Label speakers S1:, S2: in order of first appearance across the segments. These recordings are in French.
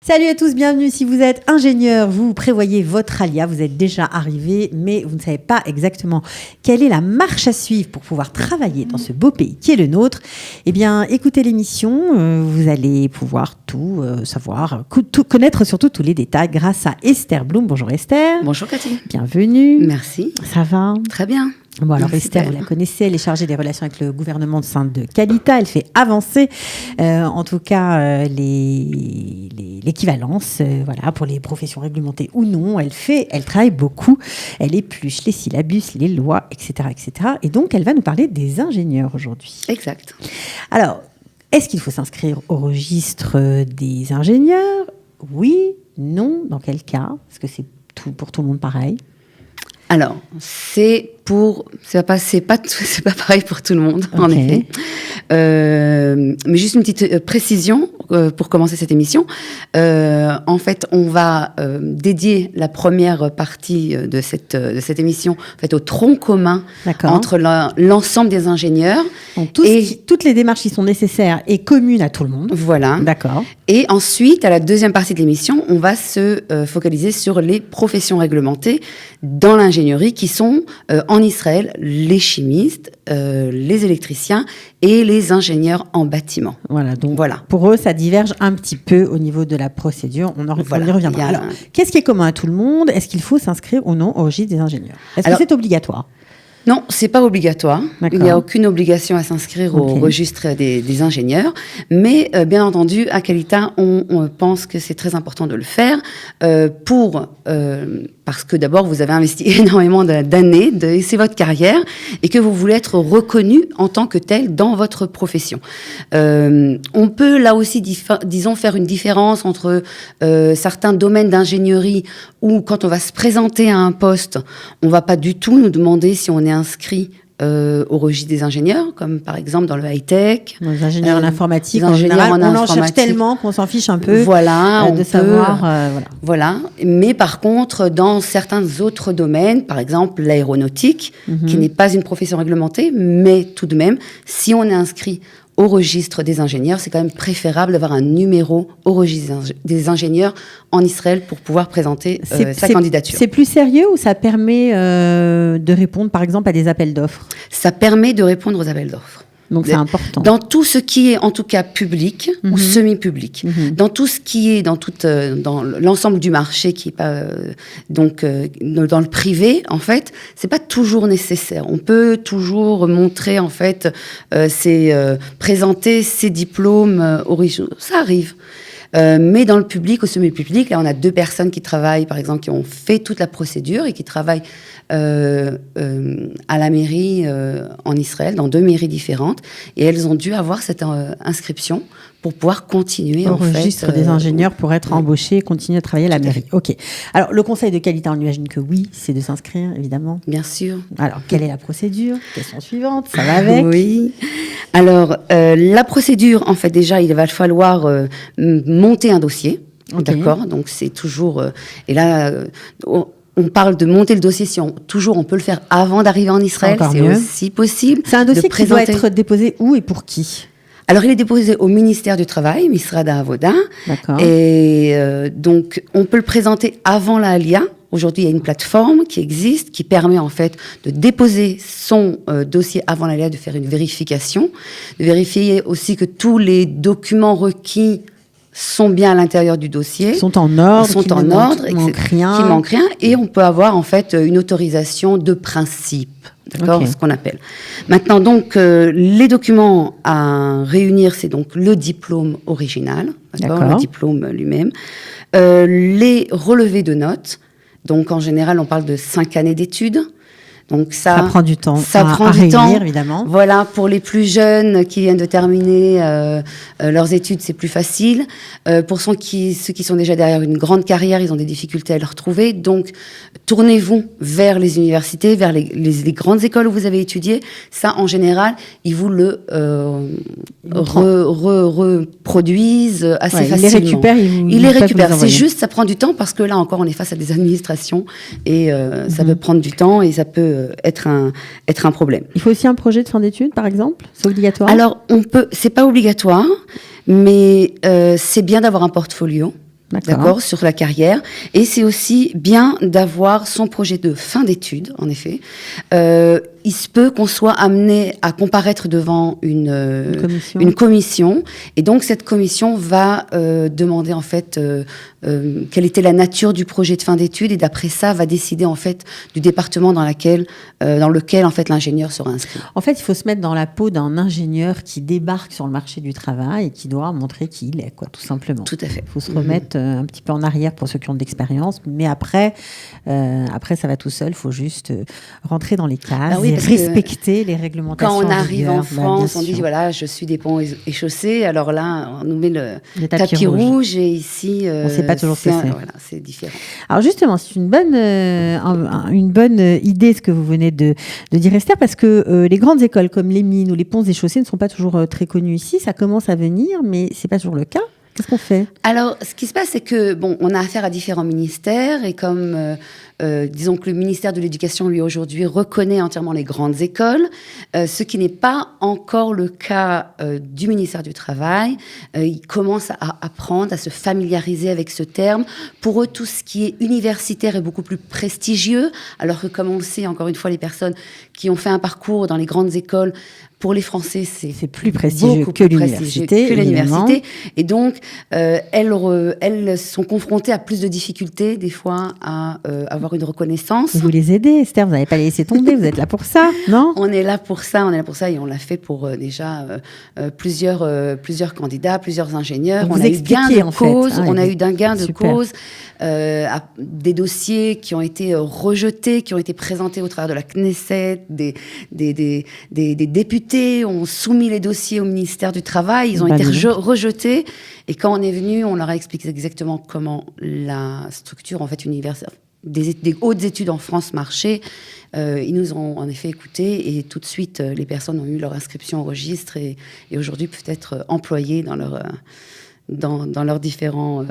S1: Salut à tous, bienvenue. Si vous êtes ingénieur, vous prévoyez votre alia, vous êtes déjà arrivé, mais vous ne savez pas exactement quelle est la marche à suivre pour pouvoir travailler dans ce beau pays qui est le nôtre, eh bien, écoutez l'émission, vous allez pouvoir tout savoir, tout connaître, surtout tous les détails grâce à Esther Blum. Bonjour Esther.
S2: Bonjour Cathy.
S1: Bienvenue.
S2: Merci.
S1: Ça va ?
S2: Très bien.
S1: Bon, alors
S2: merci
S1: Esther, vous la connaissez, elle est chargée des relations avec le gouvernement de sein de Qualita. Elle fait avancer, en tout cas, l'équivalence, voilà, pour les professions réglementées ou non. Elle travaille beaucoup, elle épluche les syllabus, les lois, etc., etc. Et donc, elle va nous parler des ingénieurs aujourd'hui.
S2: Exact.
S1: Alors, est-ce qu'il faut s'inscrire au registre des ingénieurs ? Oui, non, dans quel cas ? Parce que c'est pour tout le monde pareil.
S2: Alors, c'est pas pareil pour tout le monde, okay. En effet. Mais juste une petite précision pour commencer cette émission. En fait, on va dédier la première partie de cette émission en fait, au tronc commun entre l'ensemble des ingénieurs.
S1: Donc, toutes les démarches qui sont nécessaires et communes à tout le monde.
S2: Voilà.
S1: D'accord.
S2: Et ensuite, à la deuxième partie de l'émission, on va se focaliser sur les professions réglementées dans l'ingénierie qui sont en Israël les chimistes, les électriciens et les ingénieurs en bâtiment.
S1: Voilà, donc pour eux, ça diverge un petit peu au niveau de la procédure. On y reviendra. Alors, qu'est-ce qui est commun à tout le monde ? Est-ce qu'il faut s'inscrire ou non au registre des ingénieurs ? Est-ce que c'est obligatoire ?
S2: Non, c'est pas obligatoire. Il n'y a aucune obligation à s'inscrire au registre des ingénieurs. Mais bien entendu, à Qualita, on pense que c'est très important de le faire parce que d'abord, vous avez investi énormément d'années, c'est votre carrière, et que vous voulez être reconnu en tant que tel dans votre profession. On peut là aussi, disons, faire une différence entre certains domaines d'ingénierie où, quand on va se présenter à un poste, on va pas du tout nous demander si on est inscrit au registre des ingénieurs, comme par exemple dans le high-tech.
S1: Les ingénieurs en informatique, en général, on en cherche tellement qu'on s'en fiche un peu de savoir.
S2: Voilà. Mais par contre, dans certains autres domaines, par exemple l'aéronautique, qui n'est pas une profession réglementée, mais tout de même, si on est inscrit au registre des ingénieurs, c'est quand même préférable d'avoir un numéro au registre des ingénieurs en Israël pour pouvoir présenter sa candidature.
S1: C'est plus sérieux ou ça permet de répondre, par exemple, à des appels d'offres ?
S2: Ça permet de répondre aux appels d'offres.
S1: Donc c'est important.
S2: Dans tout ce qui est en tout cas public ou semi-public, dans tout ce qui est dans l'ensemble du marché qui est pas dans le privé, en fait, c'est pas toujours nécessaire. On peut toujours montrer en fait présenter ses diplômes originaux, ça arrive. Mais dans le public, au semi-public, là, on a 2 personnes qui travaillent, par exemple, qui ont fait toute la procédure et qui travaillent à la mairie en Israël, dans 2 mairies différentes. Et elles ont dû avoir cette inscription pour pouvoir continuer
S1: au registre des ingénieurs pour être embauchés et continuer à travailler à la mairie. Ok. Alors, le conseil de Qualita, on imagine que oui, c'est de s'inscrire, évidemment.
S2: Bien sûr.
S1: Alors, quelle est la procédure ? Question suivante, ça va avec ?
S2: Oui. Alors, la procédure, en fait, déjà, il va falloir monter un dossier. D'accord ? Donc, c'est toujours... et là... on parle de monter le dossier, on peut le faire avant d'arriver en Israël, c'est aussi possible.
S1: C'est un dossier qui doit être déposé où et pour qui ?
S2: Alors, il est déposé au ministère du Travail, Misrad HaAvoda.
S1: D'accord.
S2: Et donc, on peut le présenter avant la Alia. Aujourd'hui, il y a une plateforme qui existe, qui permet en fait de déposer son dossier avant la Alia, de faire une vérification, de vérifier aussi que tous les documents requis sont bien à l'intérieur du dossier.
S1: Sont en ordre,
S2: qui manquent rien. Et on peut avoir en fait une autorisation de principe. D'accord, ce qu'on appelle. Maintenant, donc, les documents à réunir, c'est donc le diplôme original, d'accord, le diplôme lui-même, les relevés de notes. Donc, en général, on parle de 5 années d'études. Donc ça
S1: prend du temps.
S2: Ça prend du
S1: réunir,
S2: temps,
S1: évidemment.
S2: Voilà, pour les plus jeunes qui viennent de terminer leurs études, c'est plus facile. Pour ceux qui sont déjà derrière une grande carrière, ils ont des difficultés à le retrouver. Donc, tournez-vous vers les universités, vers les grandes écoles où vous avez étudié. Ça, en général, ils vous le reproduisent assez facilement. Ils les récupèrent. C'est juste, ça prend du temps parce que là encore, on est face à des administrations et ça peut prendre du temps et ça peut être un problème.
S1: Il faut aussi un projet de fin d'études, par exemple ? C'est obligatoire ?
S2: Alors, c'est pas obligatoire, mais c'est bien d'avoir un portfolio. D'accord, sur la carrière. Et c'est aussi bien d'avoir son projet de fin d'études, en effet. Il se peut qu'on soit amené à comparaître devant une commission. Et donc, cette commission va demander, en fait, quelle était la nature du projet de fin d'études. Et d'après ça, va décider, en fait, du département dans lequel, en fait, l'ingénieur sera inscrit.
S1: En fait, il faut se mettre dans la peau d'un ingénieur qui débarque sur le marché du travail et qui doit montrer qui il est, quoi, tout simplement.
S2: Tout à fait.
S1: Il faut se remettre un petit peu en arrière pour ceux qui ont de l'expérience. Mais après, ça va tout seul. Il faut juste rentrer dans les cases. Respecter les réglementations.
S2: Quand on arrive en France, on dit voilà, je suis des ponts et chaussées. Alors là, on nous met le tapis rouge et ici,
S1: on ne sait pas toujours ce que c'est.
S2: Voilà, c'est différent.
S1: Alors justement, c'est une bonne idée ce que vous venez de dire, Esther, parce que les grandes écoles comme les mines ou les ponts et chaussées ne sont pas toujours très connues ici. Ça commence à venir, mais c'est pas toujours le cas. Qu'est-ce qu'on fait ?
S2: Alors, ce qui se passe, c'est que on a affaire à différents ministères et comme disons que le ministère de l'Éducation, lui, aujourd'hui, reconnaît entièrement les grandes écoles, ce qui n'est pas encore le cas du ministère du Travail. Ils commencent à apprendre, à se familiariser avec ce terme. Pour eux, tout ce qui est universitaire est beaucoup plus prestigieux, alors que, comme on le sait, encore une fois, les personnes qui ont fait un parcours dans les grandes écoles, pour les Français, c'est
S1: plus prestigieux que l'université.
S2: Et donc, elles sont confrontées à plus de difficultés, des fois, à avoir une reconnaissance.
S1: Vous les aidez, Esther, vous n'avez pas laissé tomber, vous êtes là pour ça, non ?
S2: On est là pour ça et on l'a fait pour déjà plusieurs candidats, plusieurs ingénieurs.
S1: On a eu gain de cause,
S2: on a eu d'un gain de cause, des dossiers qui ont été rejetés, qui ont été présentés au travers de la Knesset, des députés ont soumis les dossiers au ministère du Travail, ils ont été rejetés. Et quand on est venu, on leur a expliqué exactement comment la structure en fait universitaire des hautes études en France marchait. Ils nous ont en effet écoutés et tout de suite, les personnes ont eu leur inscription au registre et aujourd'hui peuvent être employées dans leurs différents...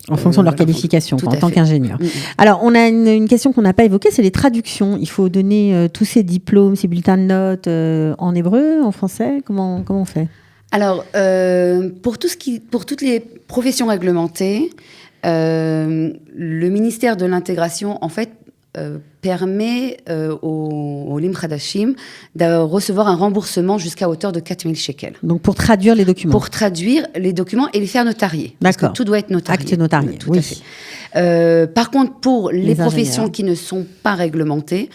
S1: en fonction de leur qualification, en tant qu'ingénieur. Alors, on a une question qu'on n'a pas évoquée, c'est les traductions. Il faut donner tous ces diplômes, ces bulletins de notes en hébreu, en français. Comment on fait ?
S2: Alors, pour toutes les professions réglementées, le ministère de l'Intégration, en fait, permet aux Lim Khadashim de recevoir un remboursement jusqu'à hauteur de 4 000 shekels.
S1: Donc pour traduire les documents.
S2: Pour traduire les documents et les faire notarier.
S1: D'accord.
S2: Parce que tout doit être notarié.
S1: Acte notarié,
S2: tout à fait. Par contre, pour les professions
S1: ingénieurs
S2: qui ne sont pas réglementées,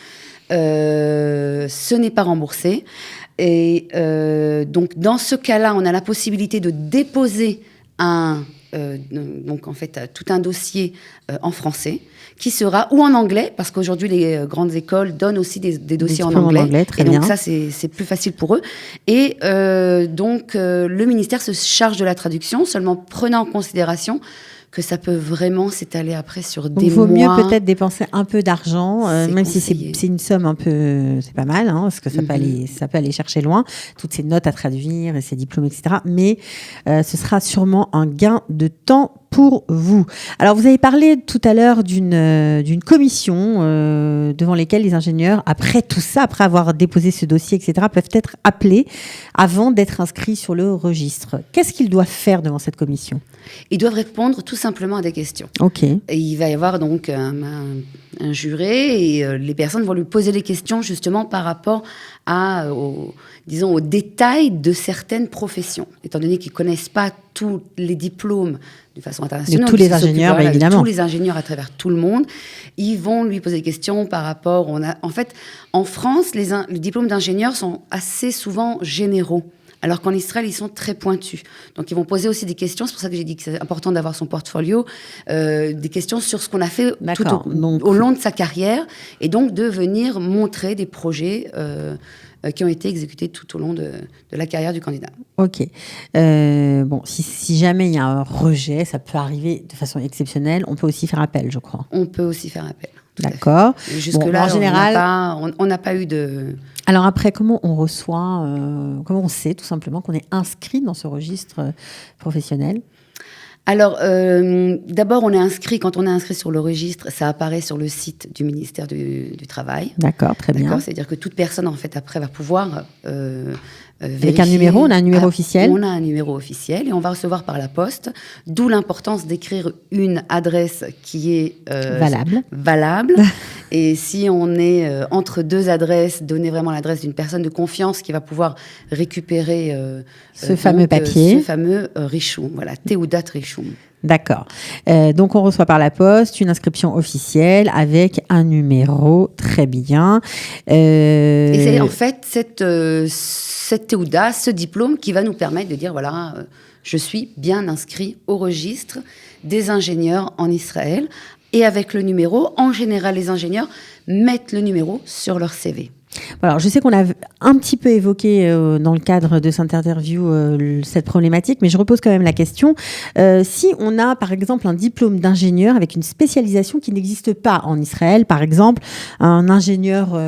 S2: ce n'est pas remboursé. Et donc dans ce cas-là, on a la possibilité de déposer donc en fait tout un dossier en français qui sera ou en anglais parce qu'aujourd'hui les grandes écoles donnent aussi des dossiers en anglais
S1: très
S2: et donc
S1: bien.
S2: ça c'est plus facile pour eux et donc le ministère se charge de la traduction seulement prenant en considération que ça peut vraiment s'étaler après sur des mois.
S1: Il vaut mieux peut-être dépenser un peu d'argent, même si c'est une somme un peu... C'est pas mal, hein, parce que ça peut aller chercher loin, toutes ces notes à traduire et ces diplômes, etc. Mais ce sera sûrement un gain de temps pour vous. Alors, vous avez parlé tout à l'heure d'une commission devant lesquelles les ingénieurs, après tout ça, après avoir déposé ce dossier, etc., peuvent être appelés avant d'être inscrits sur le registre. Qu'est-ce qu'ils doivent faire devant cette commission ?
S2: Ils doivent répondre tout simplement à des questions.
S1: Ok.
S2: Et il va y avoir donc un juré et les personnes vont lui poser des questions justement par rapport aux détails de certaines professions. Étant donné qu'ils ne connaissent pas tous les diplômes de façon internationale.
S1: De tous les ingénieurs, évidemment.
S2: De tous les ingénieurs à travers tout le monde. Ils vont lui poser des questions par rapport... En fait, en France, les diplômes d'ingénieurs sont assez souvent généraux. Alors qu'en Israël, ils sont très pointus. Donc, ils vont poser aussi des questions. C'est pour ça que j'ai dit que c'est important d'avoir son portfolio. Des questions sur ce qu'on a fait au long de sa carrière. Et donc, de venir montrer des projets qui ont été exécutés tout au long de la carrière du candidat.
S1: Ok. Si jamais il y a un rejet, ça peut arriver de façon exceptionnelle. On peut aussi faire appel, je crois.
S2: On peut aussi faire appel.
S1: D'accord.
S2: Jusque-là, en général, on n'a pas eu de...
S1: Alors après, comment on reçoit, comment on sait tout simplement qu'on est inscrit dans ce registre professionnel ?
S2: Alors, d'abord, quand on est inscrit sur le registre, ça apparaît sur le site du ministère du Travail.
S1: D'accord, très bien.
S2: C'est-à-dire que toute personne, en fait, après, va pouvoir
S1: Avec un numéro, on a un numéro officiel.
S2: On a un numéro officiel et on va recevoir par la poste, d'où l'importance d'écrire une adresse qui est valable. Et si on est entre deux adresses, donner vraiment l'adresse d'une personne de confiance qui va pouvoir récupérer
S1: ce fameux papier.
S2: Ce fameux Richum, voilà, Teudat Richum.
S1: D'accord. Donc, on reçoit par la poste une inscription officielle avec un numéro. Très bien.
S2: Et c'est en fait cette Teuda, ce diplôme qui va nous permettre de dire, voilà, je suis bien inscrit au registre des ingénieurs en Israël. Et avec le numéro, en général, les ingénieurs mettent le numéro sur leur CV.
S1: Alors, je sais qu'on a un petit peu évoqué dans le cadre de cette interview cette problématique, mais je repose quand même la question. Si on a, par exemple, un diplôme d'ingénieur avec une spécialisation qui n'existe pas en Israël, par exemple, un ingénieur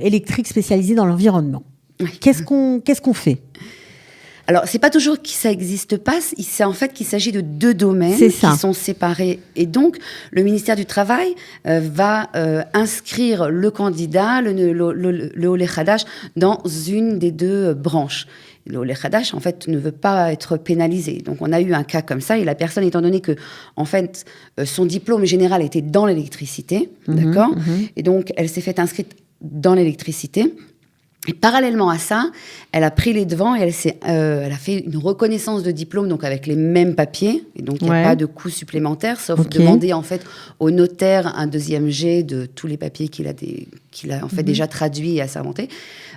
S1: électrique spécialisé dans l'environnement, qu'est-ce qu'on fait ?
S2: Alors, c'est pas toujours que ça n'existe pas, c'est en fait qu'il s'agit de deux domaines qui sont séparés. Et donc, le ministère du Travail va inscrire le candidat, le Olé Hadash, dans une des deux branches. Le Olé Hadash, en fait, ne veut pas être pénalisé. Donc, on a eu un cas comme ça, et la personne, étant donné que, en fait, son diplôme général était dans l'électricité, d'accord ? Et donc, elle s'est fait inscrire dans l'électricité. Et parallèlement à ça, elle a pris les devants et elle a fait une reconnaissance de diplôme, donc avec les mêmes papiers. Et donc, il n'y a pas de coût supplémentaire, sauf demander en fait au notaire un deuxième jet de tous les papiers qu'il a en fait déjà traduits et assermentés.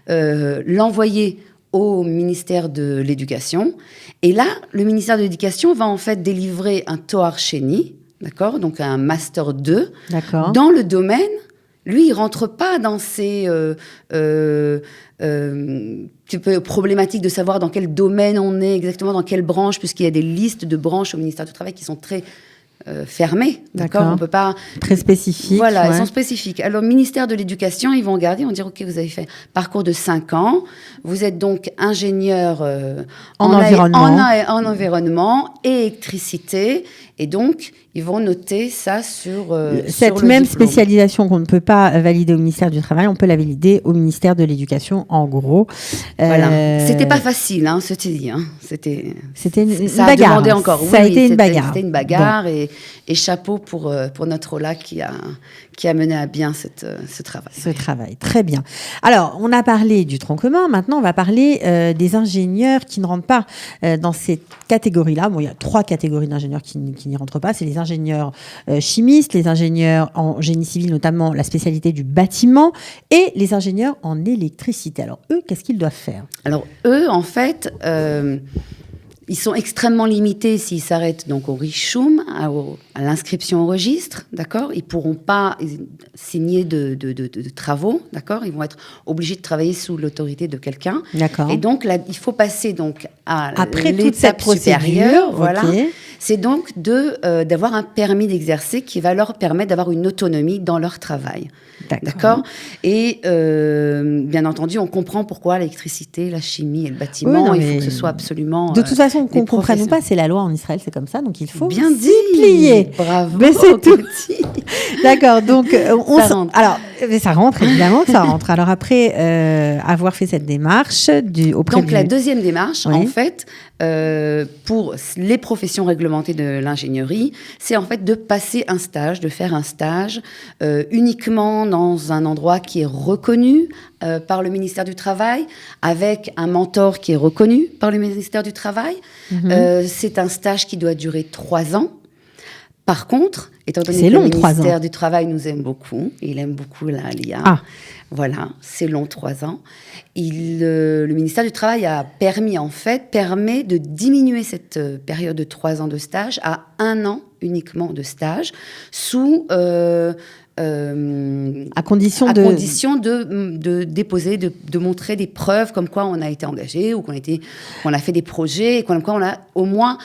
S2: L'envoyer au ministère de l'Éducation. Et là, le ministère de l'Éducation va en fait délivrer un Toar Sheni, d'accord, donc un Master 2, dans le domaine. Lui, il rentre pas dans ces problématiques de savoir dans quel domaine on est exactement, dans quelle branche, puisqu'il y a des listes de branches au ministère du Travail qui sont très fermées, d'accord. On peut pas
S1: très spécifiques.
S2: Voilà, elles sont spécifiques. Alors, le ministère de l'Éducation, ils vont regarder, ils vont dire, ok, vous avez fait un parcours de 5 ans, vous êtes donc ingénieur en environnement et électricité, et donc ils vont noter ça sur
S1: cette
S2: sur
S1: même
S2: diplôme.
S1: Spécialisation qu'on ne peut pas valider au ministère du Travail, on peut la valider au ministère de l'Éducation, en gros.
S2: Voilà. C'était pas facile, ceci dit. C'était
S1: une
S2: ça
S1: bagarre.
S2: A demandé encore.
S1: Ça a été une bagarre.
S2: C'était une bagarre et chapeau pour notre Ola qui a mené à bien ce travail.
S1: Ce travail, très bien. Alors, on a parlé du tronc commun. Maintenant, on va parler des ingénieurs qui ne rentrent pas dans cette catégorie-là. Bon, il y a 3 catégories d'ingénieurs qui n'y rentrent pas. C'est les ingénieurs chimistes, les ingénieurs en génie civil, notamment la spécialité du bâtiment, et les ingénieurs en électricité. Alors, eux, qu'est-ce qu'ils doivent faire ?
S2: Alors, eux, en fait, ils sont extrêmement limités s'ils s'arrêtent donc au Richum, à l'inscription au registre, d'accord ? Ils ne pourront pas signer de travaux, d'accord ? Ils vont être obligés de travailler sous l'autorité de quelqu'un.
S1: D'accord.
S2: Et donc, là, il faut passer donc
S1: après
S2: l'étape supérieure. Voilà.
S1: Okay.
S2: C'est donc d'avoir un permis d'exercer qui va leur permettre d'avoir une autonomie dans leur travail. D'accord. Et bien entendu, on comprend pourquoi l'électricité, la chimie et le bâtiment, il faut que ce soit absolument.
S1: De toute façon, qu'on comprenne ou pas, c'est la loi en Israël, c'est comme ça, donc il faut
S2: bien
S1: s'y plier.
S2: Bravo.
S1: Mais c'est tout.
S2: D'accord.
S1: Donc
S2: ça rentre.
S1: Alors, mais ça rentre évidemment, ça rentre. Alors après avoir fait cette démarche auprès
S2: donc la deuxième démarche, en fait, pour les professions réglementées de l'ingénierie, c'est en fait de passer un stage, de faire un stage uniquement dans un endroit qui est reconnu par le ministère du Travail, avec un mentor qui est reconnu par le ministère du Travail. C'est un stage qui doit durer 3 ans. Par contre, étant donné que le ministère du Travail nous aime beaucoup, il aime beaucoup la Aliyah, voilà, c'est long, 3 ans. Le ministère du Travail permet de diminuer cette période de 3 ans de stage à 1 an uniquement de stage, sous à condition de déposer, de montrer des preuves comme quoi on a été engagé ou qu'on a fait des projets et comme quoi on a au moins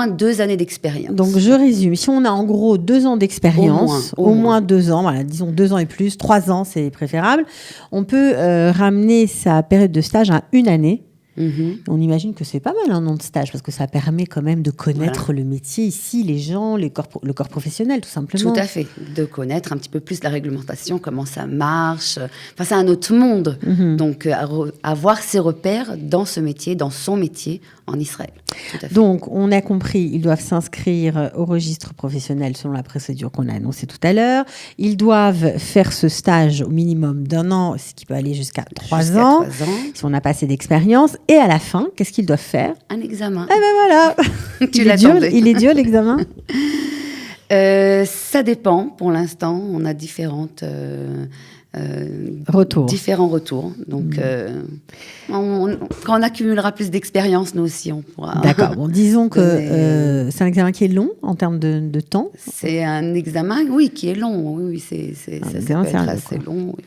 S2: 2 années d'expérience.
S1: Donc je résume, si on a en gros 2 ans d'expérience, au moins 2 ans, voilà, disons 2 ans et plus, 3 ans c'est préférable, on peut ramener sa période de stage à 1 année. On imagine que c'est pas mal un an de stage parce que ça permet quand même de connaître le métier ici, les gens, le corps professionnel, tout simplement.
S2: Tout à fait. De connaître un petit peu plus la réglementation, comment ça marche. Enfin, c'est un autre monde. Donc, avoir ses repères dans ce métier, dans son métier en Israël. Tout à fait.
S1: Donc, on a compris, ils doivent s'inscrire au registre professionnel selon la procédure qu'on a annoncée tout à l'heure. Ils doivent faire ce stage au minimum d'1 an, ce qui peut aller jusqu'à 3 ans, si on n'a pas assez d'expérience. Et à la fin, qu'est-ce qu'ils doivent faire?
S2: Un examen.
S1: Eh ben voilà. Il est dur l'examen.
S2: Ça dépend. Pour l'instant, on a différents retours. Donc, quand on accumulera plus d'expérience, nous aussi, on pourra...
S1: D'accord. Bon, disons que c'est un examen qui est long en termes de temps.
S2: C'est un examen, oui, qui est long. Oui, ça peut être assez long. Oui.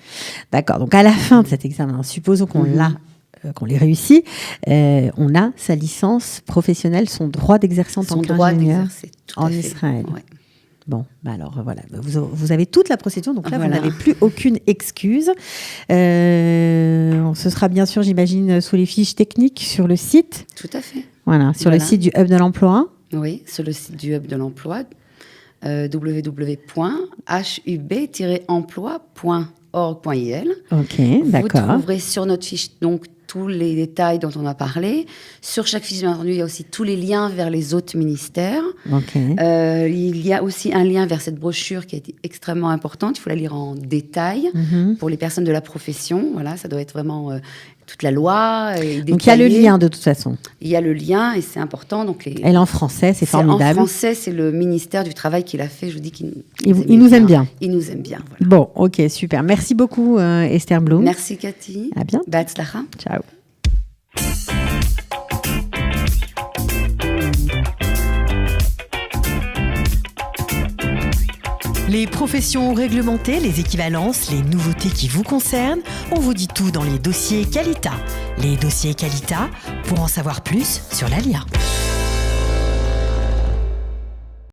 S1: D'accord. Donc, à la fin de cet examen, supposons qu'on qu'on les réussit, on a sa licence professionnelle, son droit d'exercer en tant qu'ingénieur en Israël. Ouais. Bon, bah alors voilà, vous avez toute la procédure, donc là, vous n'avez plus aucune excuse. Ce sera bien sûr, j'imagine, sous les fiches techniques sur le site.
S2: Tout à fait.
S1: Voilà, sur le site du Hub de l'Emploi.
S2: Oui, sur le site du Hub de l'Emploi, www.hub-emploi.org.il.
S1: Ok, d'accord.
S2: Vous trouverez sur notre fiche donc tous les détails dont on a parlé. Sur chaque fiche, bien entendu, il y a aussi tous les liens vers les autres ministères.
S1: Okay.
S2: Il y a aussi un lien vers cette brochure qui est extrêmement importante. Il faut la lire en détail pour les personnes de la profession. Voilà, ça doit être vraiment toute la loi.
S1: Donc il y a le lien de toute façon.
S2: Il y a le lien et c'est important. Donc
S1: elle est en français, c'est formidable.
S2: En français, c'est le ministère du Travail qui l'a fait. Je vous dis qu'il
S1: nous aime bien.
S2: Il nous aime bien. Voilà.
S1: Bon, ok, super. Merci beaucoup Esther Blum.
S2: Merci Cathy.
S1: À bientôt.
S2: B'hatzlacha.
S1: Ciao.
S3: Les professions réglementées, les équivalences, les nouveautés qui vous concernent, on vous dit tout dans les dossiers Qualita. Les dossiers Qualita, pour en savoir plus sur l'ALIA.